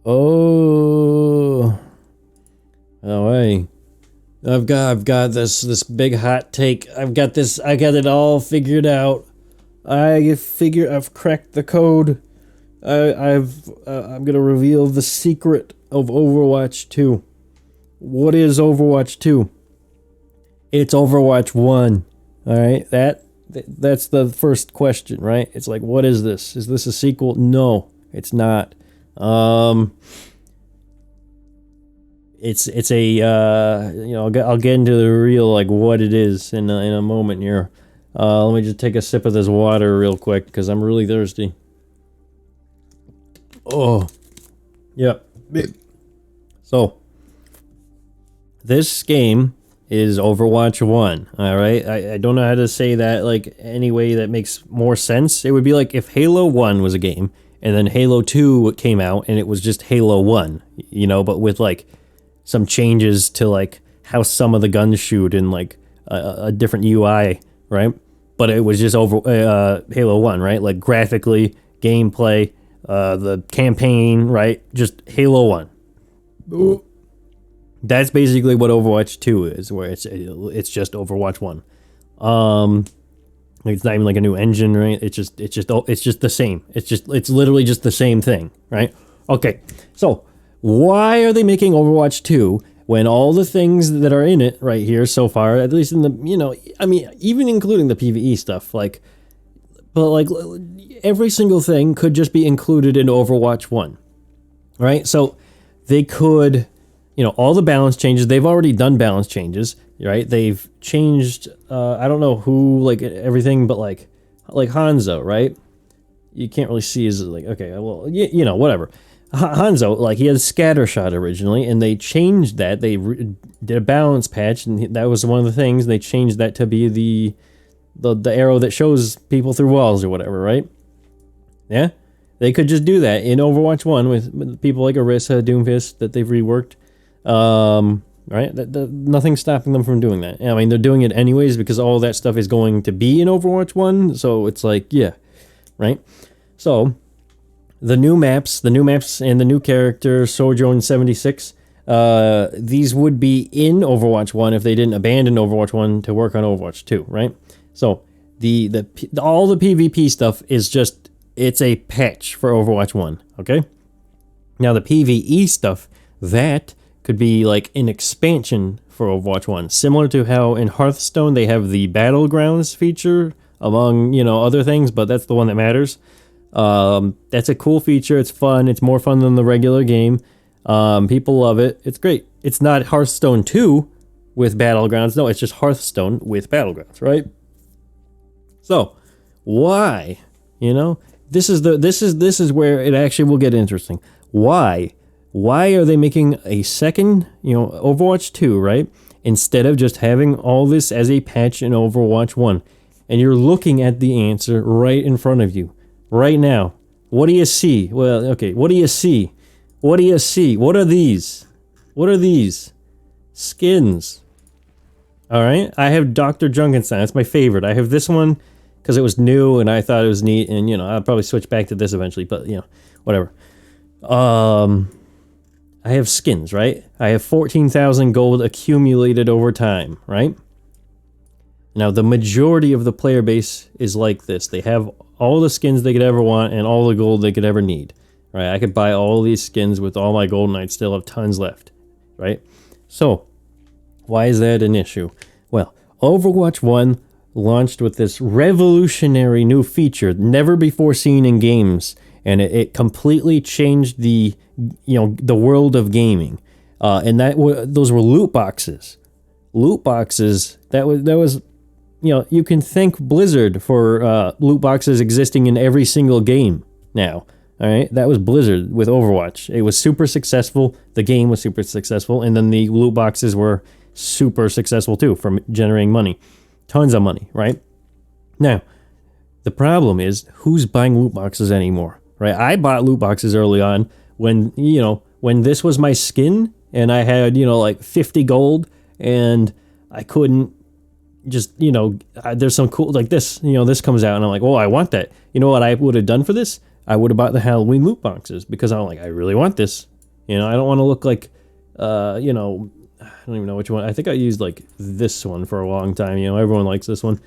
Oh, oh, hey. I've got this big hot take. I got it all figured out. I've cracked the code. I'm gonna reveal the secret of Overwatch 2. What is Overwatch 2? It's Overwatch 1. Alright, that's the first question, right? It's like, what is this? Is this a sequel? No, it's not. It's a I'll get into the real like what it is in a moment here. Let me just take a sip of this water real quick because I'm really thirsty. Oh, yep. So this game is Overwatch 1, alright? I don't know how to say that like any way that makes more sense. It would be like if Halo 1 was a game, and then Halo 2 came out, and it was just Halo 1, but with like some changes to like how some of the guns shoot and like a different UI, right? But it was just Halo 1, right? Like graphically, gameplay, the campaign, right? Just Halo 1. Ooh. That's basically what Overwatch 2 is, where it's just Overwatch 1. It's not even like a new engine, right? It's just the same. It's literally just the same thing, right? Okay. So, why are they making Overwatch 2 when all the things that are in it right here so far, at least in the, even including the PvE stuff, but every single thing could just be included in Overwatch 1, right? So, they could, all the balance changes, they've already done balance changes, right? They've changed, I don't know who, like, everything, but, like Hanzo, right? You can't really see his, like, okay, well, whatever. Hanzo, like, he had scatter shot originally, and they changed that. They did a balance patch, and that was one of the things. They changed that to be the arrow that shows people through walls or whatever, right? Yeah? They could just do that in Overwatch 1 with people like Orisa, Doomfist, that they've reworked. Right? Nothing's stopping them from doing that. I mean, they're doing it anyways because all that stuff is going to be in Overwatch 1, so it's like, yeah, right? So, the new maps and the new character, Sojourn 76, these would be in Overwatch 1 if they didn't abandon Overwatch 1 to work on Overwatch 2, right? So, all the PvP stuff is just, it's a patch for Overwatch 1, okay? Now, the PvE stuff, that could be like an expansion for Overwatch 1, similar to how in Hearthstone they have the Battlegrounds feature, among, other things, but that's the one that matters. That's a cool feature, it's fun, it's more fun than the regular game. People love it, it's great. It's not Hearthstone 2 with Battlegrounds, no, it's just Hearthstone with Battlegrounds, right? So, why? This is where it actually will get interesting. Why? Why are they making a second, Overwatch 2, right? Instead of just having all this as a patch in Overwatch 1. And you're looking at the answer right in front of you, right now. What do you see? Well, okay, what do you see? What do you see? What are these? What are these? Skins. Alright, I have Dr. Junkenstein, that's my favorite. I have this one because it was new and I thought it was neat, and, I'll probably switch back to this eventually, but, whatever. I have skins, right? I have 14,000 gold accumulated over time, right? Now, the majority of the player base is like this. They have all the skins they could ever want and all the gold they could ever need, right? I could buy all these skins with all my gold and I'd still have tons left, right? So, why is that an issue? Well, Overwatch 1 launched with this revolutionary new feature never before seen in games, and it completely changed the world of gaming, and those were loot boxes. Loot boxes. That was you can thank Blizzard for loot boxes existing in every single game now. All right, that was Blizzard with Overwatch. It was super successful. The game was super successful, and then the loot boxes were super successful too for generating money, tons of money. Right now, the problem is who's buying loot boxes anymore. Right, I bought loot boxes early on when this was my skin and I had, like 50 gold and I couldn't just, there's some cool, like this, this comes out and I'm like, oh, I want that. You know what I would have done for this? I would have bought the Halloween loot boxes because I'm like, I really want this. You know, I don't want to look like, you know, I don't even know which one. I think I used like this one for a long time. You know, everyone likes this one.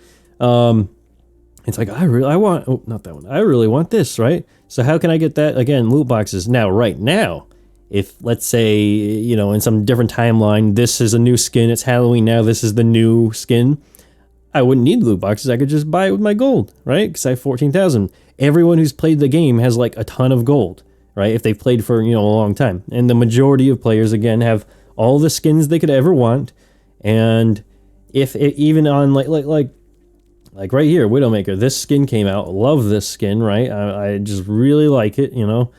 It's like, I want, oh, not that one. I really want this, right? So how can I get that? Again, loot boxes. Now, right now, if let's say, you know, in some different timeline, this is a new skin, it's Halloween now, this is the new skin, I wouldn't need loot boxes. I could just buy it with my gold, right? Because I have 14,000. Everyone who's played the game has like a ton of gold, right? If they've played for, you know, a long time. And the majority of players, again, have all the skins they could ever want. And if it, even on like right here, Widowmaker, this skin came out. Love this skin, right? I just really like it, you know.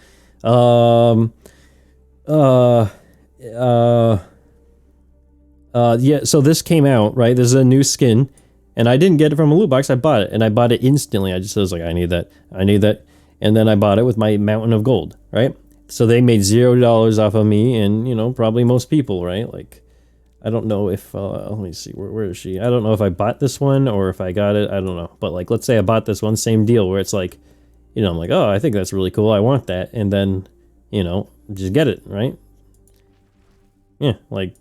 Yeah, so this came out, right? This is a new skin, and I didn't get it from a loot box. I bought it, and I bought it instantly. I just was like, I need that. And then I bought it with my mountain of gold, right? So they made $0 off of me, and, you know, probably most people, right? Like, I don't know if, let me see, where is she? I don't know if I bought this one or if I got it. I don't know. But, like, let's say I bought this one, same deal, where it's like, you know, I'm like, oh, I think that's really cool. I want that. And then, you know, just get it, right? Yeah, like,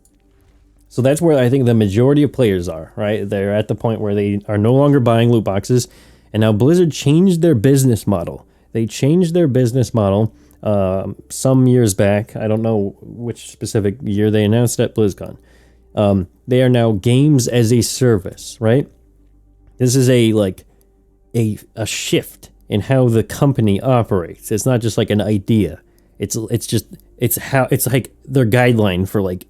so that's where I think the majority of players are, right? They're at the point where they are no longer buying loot boxes. And now Blizzard changed their business model. They changed their business model some years back. I don't know which specific year they announced at BlizzCon. They are now games as a service, right? This is a shift in how the company operates. It's not just like an idea. It's like their guideline for like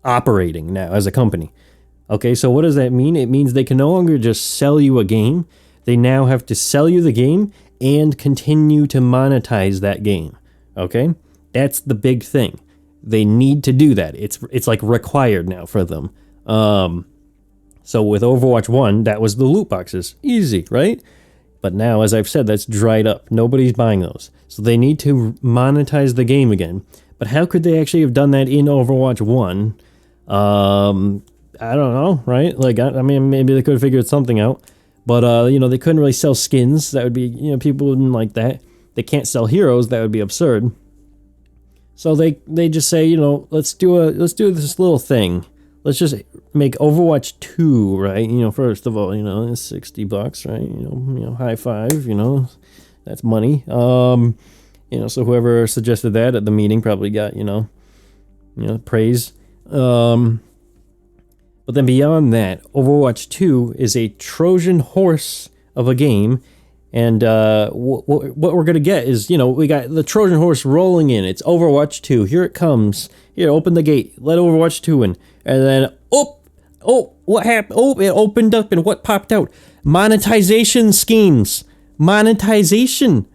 operating now as a company. Okay, so what does that mean? It means they can no longer just sell you a game. They now have to sell you the game and continue to monetize that game. Okay? That's the big thing. They need to do that. It's like required now for them. So with Overwatch 1, that was the loot boxes. Easy, right? But now, as I've said, that's dried up. Nobody's buying those. So they need to monetize the game again. But how could they actually have done that in Overwatch 1? I don't know, right? Like, I mean, maybe they could have figured something out. But, you know, they couldn't really sell skins. That would be, you know, people wouldn't like that. They can't sell heroes. That would be absurd. So they just say, you know, let's do this little thing. Let's just make Overwatch 2, right? You know, first of all, you know, it's $60, right? You know, high five, you know, that's money. You know, so whoever suggested that at the meeting probably got, you know, praise. But then beyond that, Overwatch 2 is a Trojan horse of a game. And what we're going to get is, you know, we got the Trojan horse rolling in. It's Overwatch 2. Here it comes. Here, open the gate. Let Overwatch 2 in. And then, what happened? Oh, it opened up and what popped out? Monetization schemes. Monetization.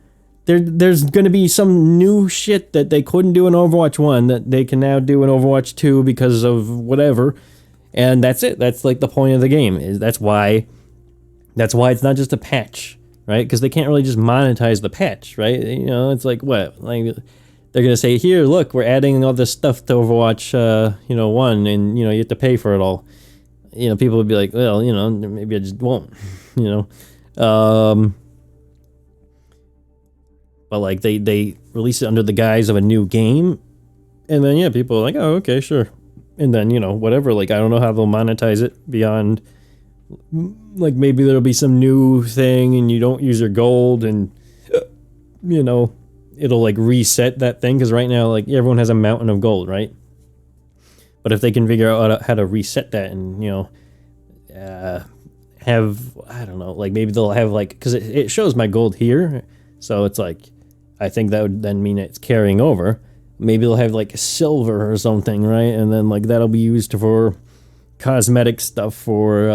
There's going to be some new shit that they couldn't do in Overwatch 1 that they can now do in Overwatch 2 because of whatever. And that's it. That's like the point of the game. That's why it's not just a patch. Right? Because they can't really just monetize the patch, right? You know, it's like, what? Like, they're going to say, here, look, we're adding all this stuff to Overwatch, 1, and, you know, you have to pay for it all. You know, people would be like, well, you know, maybe I just won't, you know. But, like, they release it under the guise of a new game, and then, yeah, people are like, oh, okay, sure. And then, you know, whatever, like, I don't know how they'll monetize it beyond... Like, maybe there'll be some new thing and you don't use your gold and, you know, it'll, like, reset that thing. Because right now, like, everyone has a mountain of gold, right? But if they can figure out how to reset that and, you know, have, I don't know, like, maybe they'll have, like, because it shows my gold here. So it's like, I think that would then mean it's carrying over. Maybe they'll have, like, silver or something, right? And then, like, that'll be used for... cosmetic stuff for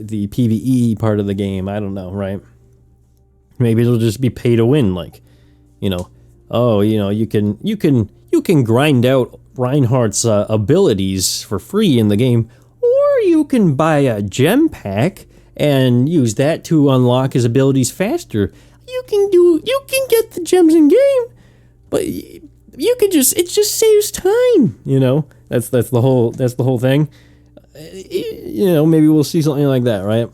the PvE part of the game. I don't know, right? Maybe it'll just be pay to win, like, you know, oh, you know, you can grind out Reinhardt's abilities for free in the game, or you can buy a gem pack and use that to unlock his abilities faster. You can get the gems in game, but you could it just saves time, you know? That's the whole thing. You know, maybe we'll see something like that, right?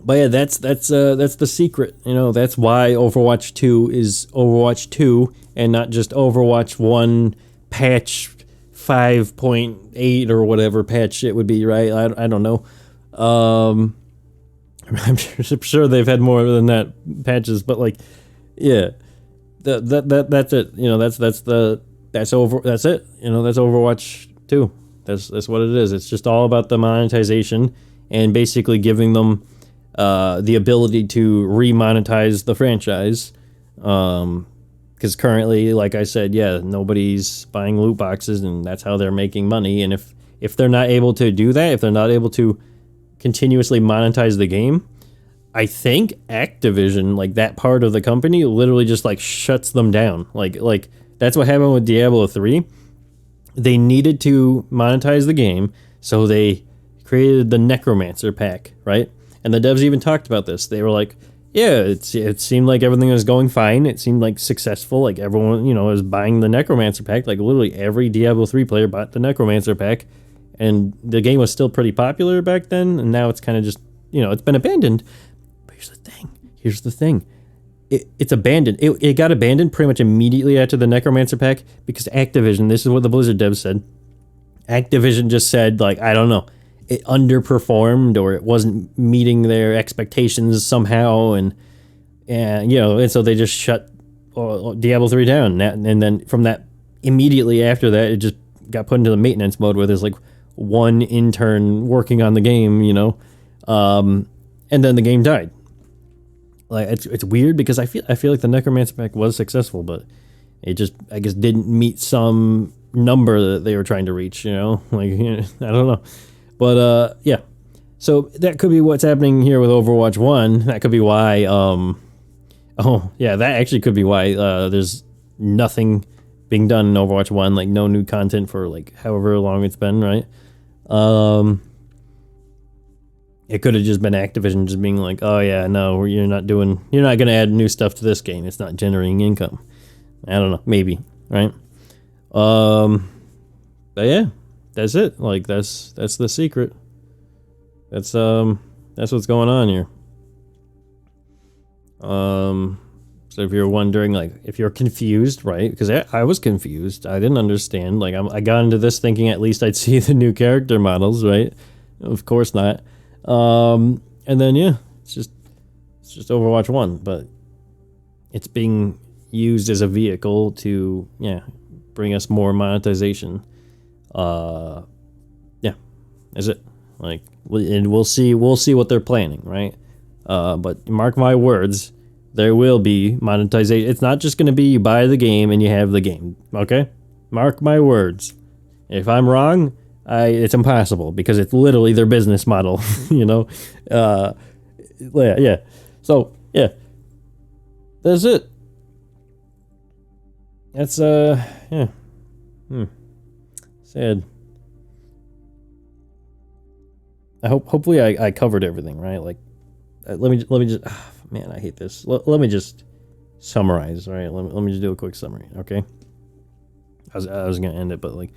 But yeah, that's the secret. You know, that's why Overwatch 2 is Overwatch 2 and not just Overwatch 1 patch 5.8 or whatever patch it would be, right? I don't know. I'm sure they've had more than that patches, but like, yeah, that's it. You know, that's it. You know, that's Overwatch 2. That's what it is. It's just all about the monetization and basically giving them the ability to remonetize the franchise. Because currently, like I said, yeah, nobody's buying loot boxes, and that's how they're making money. And if they're not able to do that, if they're not able to continuously monetize the game, I think Activision, like that part of the company, literally just like shuts them down. Like that's what happened with Diablo 3. They needed to monetize the game, so they created the Necromancer pack, right? And the devs even talked about this. They were like, yeah, it seemed like everything was going fine. It seemed like successful. Like everyone, you know, was buying the Necromancer pack. Like literally every Diablo 3 player bought the Necromancer pack. And the game was still pretty popular back then. And now it's kind of just, you know, it's been abandoned. But here's the thing. It's abandoned. It got abandoned pretty much immediately after the Necromancer pack because Activision, this is what the Blizzard devs said. Activision just said, like, I don't know, it underperformed or it wasn't meeting their expectations somehow, and you know, and so they just shut Diablo 3 down. And then from that, immediately after that, it just got put into the maintenance mode where there's like one intern working on the game, you know, and then the game died. Like it's weird because I feel like the Necromancer pack was successful, but it just, I guess, didn't meet some number that they were trying to reach, you know, like, you know, I don't know. But yeah, so that could be what's happening here with Overwatch 1. That could be why, oh yeah, that actually could be why there's nothing being done in Overwatch 1, like no new content for like however long it's been, right? It could have just been Activision just being like, oh yeah, no, you're not going to add new stuff to this game. It's not generating income. I don't know, maybe, right? But yeah, that's it. Like that's the secret. That's what's going on here. So if you're wondering, like, if you're confused, right? Because I was confused. I didn't understand. Like I got into this thinking at least I'd see the new character models, right? Of course not. And then yeah, it's just Overwatch 1, but it's being used as a vehicle to, yeah, bring us more monetization. Yeah, that's it. Like, and we'll see what they're planning, right? But mark my words, there will be monetization. It's not just going to be you buy the game and you have the game, okay? Mark my words. If I'm wrong, it's impossible because it's literally their business model, you know? Yeah. So, yeah. That's it. That's, yeah. Sad. Hopefully I covered everything, right? Like, let me just, man, I hate this. Let me just summarize, right? Let me just do a quick summary, okay? I was gonna end it, but like,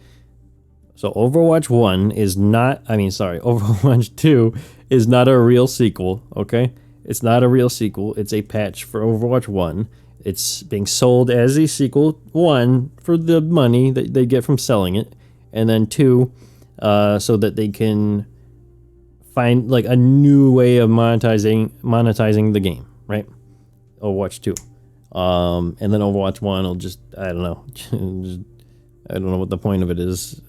so Overwatch 1 is not, Overwatch 2 is not a real sequel, okay? It's not a real sequel. It's a patch for Overwatch 1. It's being sold as a sequel, 1, for the money that they get from selling it, and then 2, so that they can find like a new way of monetizing the game, right? Overwatch 2. And then Overwatch 1 will just, I don't know. I don't know what the point of it is.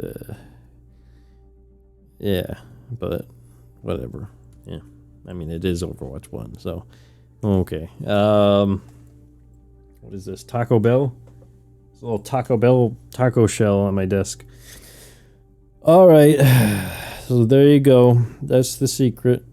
Yeah, but whatever. Yeah. I mean, it is Overwatch 1, so okay. What is this? Taco Bell? It's a little Taco Bell taco shell on my desk. All right. So there you go. That's the secret.